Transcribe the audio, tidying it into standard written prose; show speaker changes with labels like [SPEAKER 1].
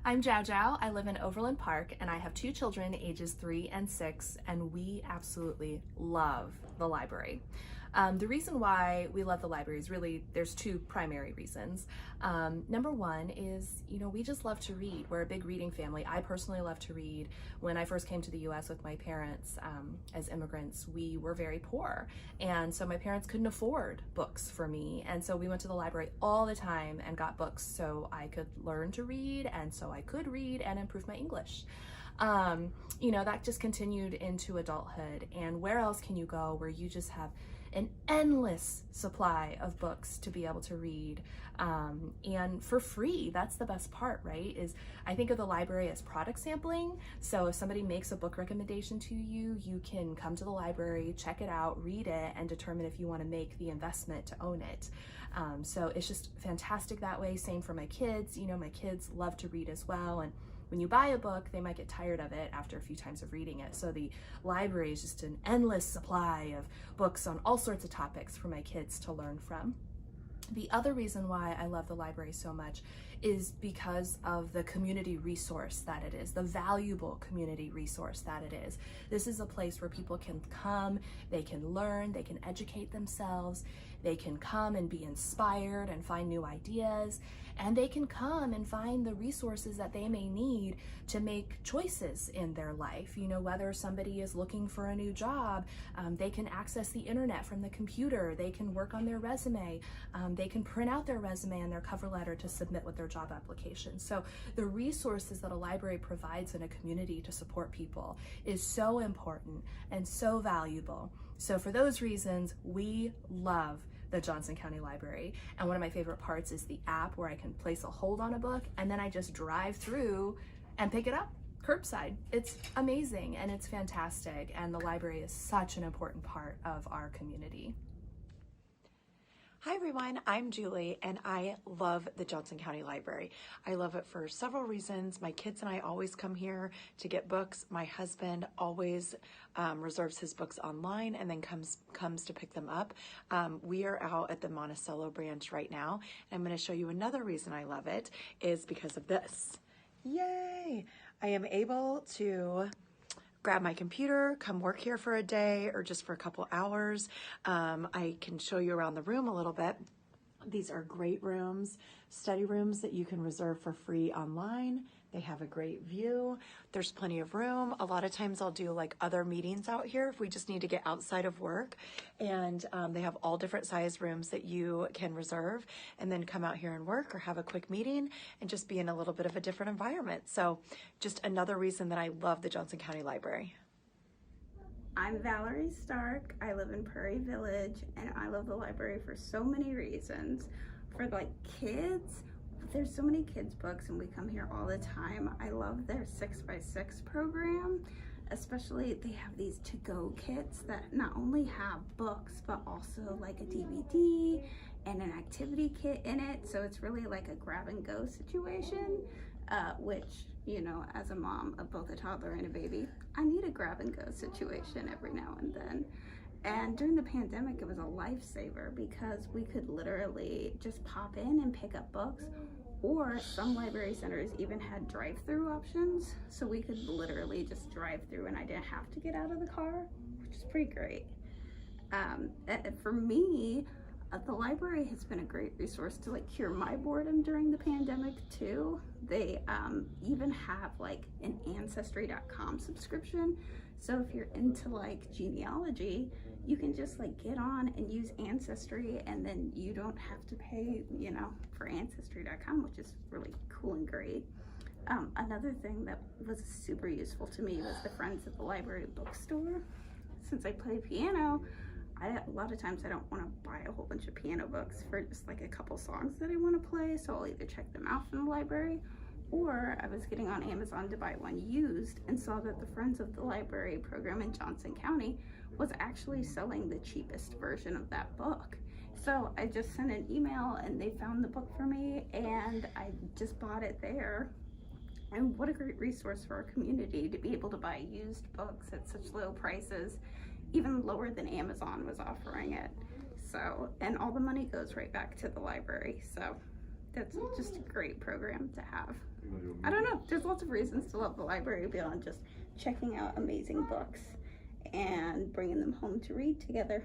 [SPEAKER 1] I'm Jiao Jiao. I live in Overland Park and I have two children, ages 3 and 6, and we absolutely love the library. The reason why we love the library is really, there's two primary reasons. Number one is, we just love to read. We're a big reading family. I personally love to read. When I first came to the US with my parents as immigrants, we were very poor. And so my parents couldn't afford books for me. And so we went to the library all the time and got books so I could learn to read and so I could read and improve my English. That just continued into adulthood. And where else can you go where you just have an endless supply of books to be able to read, and for free? That's the best part, right? Is I think of the library as product sampling. So if somebody makes a book recommendation to you, you can come to the library, check it out, read it, and determine if you want to make the investment to own it. So it's just fantastic that way. Same for my kids. My kids love to read as well, and when you buy a book, they might get tired of it after a few times of reading it. So the library is just an endless supply of books on all sorts of topics for my kids to learn from. The other reason why I love the library so much is because of the community resource that it is, the valuable community resource that it is. This is a place where people can come, they can learn, they can educate themselves, they can come and be inspired and find new ideas, and they can come and find the resources that they may need to make choices in their life. Whether somebody is looking for a new job, they can access the internet from the computer, they can work on their resume, they can print out their resume and their cover letter to submit with their job application. So the resources that a library provides in a community to support people is so important and so valuable. So for those reasons, we love the Johnson County Library. And one of my favorite parts is the app where I can place a hold on a book and then I just drive through and pick it up curbside. It's amazing and it's fantastic. And the library is such an important part of our community.
[SPEAKER 2] Hi everyone, I'm Julie and I love the Johnson County Library. I love it for several reasons. My kids and I always come here to get books. My husband always reserves his books online and then comes to pick them up. We are out at the Monticello branch right now. And I'm going to show you another reason I love it is because of this. Yay! I am able to grab my computer, come work here for a day or just for a couple hours. I can show you around the room a little bit. These are great rooms, study rooms that you can reserve for free online. They have a great view. There's plenty of room. A lot of times I'll do like other meetings out here if we just need to get outside of work. And they have all different size rooms that you can reserve and then come out here and work or have a quick meeting and just be in a little bit of a different environment. So just another reason that I love the Johnson County Library.
[SPEAKER 3] I'm Valerie Stark. I live in Prairie Village and I love the library for so many reasons. For kids, there's so many kids books and we come here all the time. I love their 6x6 program, especially they have these to-go kits that not only have books but also like a DVD and an activity kit in it. So it's really like a grab and go situation, which, as a mom of both a toddler and a baby, I need a grab and go situation every now and then. And during the pandemic, it was a lifesaver because we could literally just pop in and pick up books, or some library centers even had drive-through options. So we could literally just drive through and I didn't have to get out of the car, which is pretty great. For me, the library has been a great resource to cure my boredom during the pandemic too. They even have an Ancestry.com subscription. So if you're into genealogy, you can just get on and use Ancestry and then you don't have to pay, for Ancestry.com, which is really cool and great. Another thing that was super useful to me was the Friends of the Library Bookstore. Since I play piano, a lot of times I don't want to buy a whole bunch of piano books for just a couple songs that I want to play, so I'll either check them out from the library, or I was getting on Amazon to buy one used and saw that the Friends of the Library program in Johnson County was actually selling the cheapest version of that book. So I just sent an email and they found the book for me and I just bought it there. And what a great resource for our community to be able to buy used books at such low prices, even lower than Amazon was offering it. So, and all the money goes right back to the library. So that's just a great program to have. I don't know, there's lots of reasons to love the library beyond just checking out amazing books and bringing them home to read together.